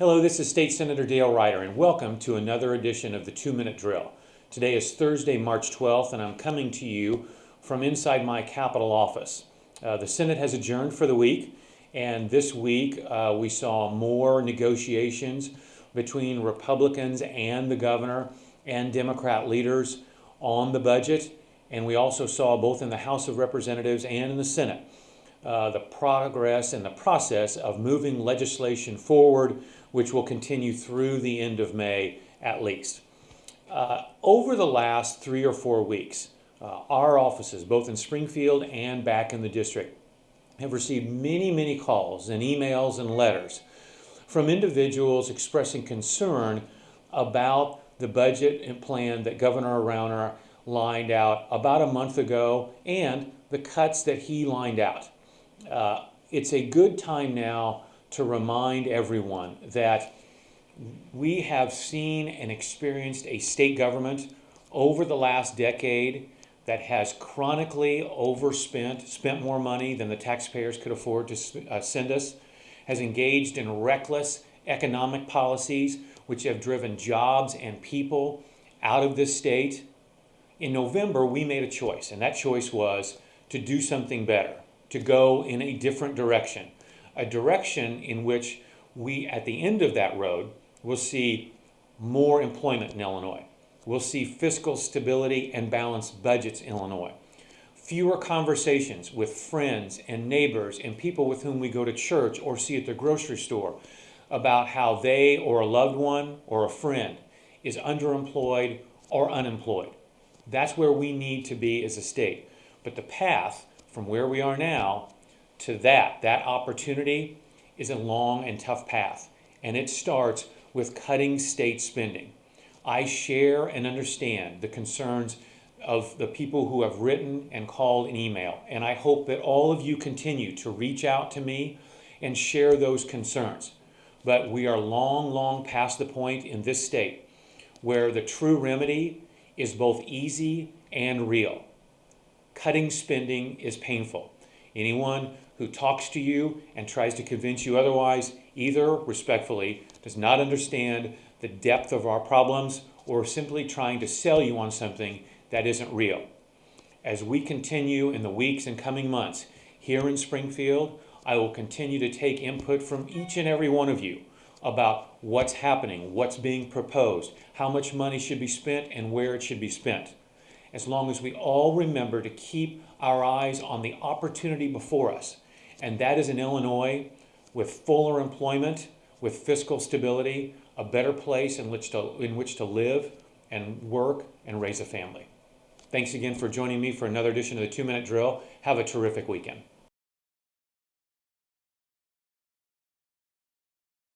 Hello, this is State Senator Dale Ryder, and welcome to another edition of the 2-Minute Drill. Today is Thursday, March 12th, and I'm coming to you from inside my Capitol office. The Senate has adjourned for the week, and this week we saw more negotiations between Republicans and the governor and Democrat leaders on the budget, and we also saw both in the House of Representatives and in the Senate the progress and the process of moving legislation forward, which will continue through the end of May at least. Over the last 3 or 4 weeks, our offices, both in Springfield and back in the district, have received many calls and emails and letters from individuals expressing concern about the budget and plan that Governor Rauner lined out about a month ago and the cuts that he lined out. It's a good time now to remind everyone that we have seen and experienced a state government over the last decade that has chronically spent more money than the taxpayers could afford to send us, has engaged in reckless economic policies which have driven jobs and people out of this state. In November, we made a choice, and that choice was to do something better, to go in a different direction, a direction in which we, at the end of that road, will see more employment in Illinois. We'll see fiscal stability and balanced budgets in Illinois. Fewer conversations with friends and neighbors and people with whom we go to church or see at the grocery store about how they or a loved one or a friend is underemployed or unemployed. That's where we need to be as a state. But the path from where we are now to that opportunity is a long and tough path. And it starts with cutting state spending. I share and understand the concerns of the people who have written and called and emailed. And I hope that all of you continue to reach out to me and share those concerns. But we are long past the point in this state where the true remedy is both easy and real. Cutting spending is painful. Anyone who talks to you and tries to convince you otherwise either respectfully does not understand the depth of our problems or simply trying to sell you on something that isn't real. As we continue in the weeks and coming months here in Springfield, I will continue to take input from each and every one of you about what's happening, what's being proposed, how much money should be spent, and where it should be spent. As long as we all remember to keep our eyes on the opportunity before us, and that is in Illinois with fuller employment, with fiscal stability, a better place in which to live and work and raise a family. Thanks again for joining me for another edition of the 2-Minute Drill. Have a terrific weekend.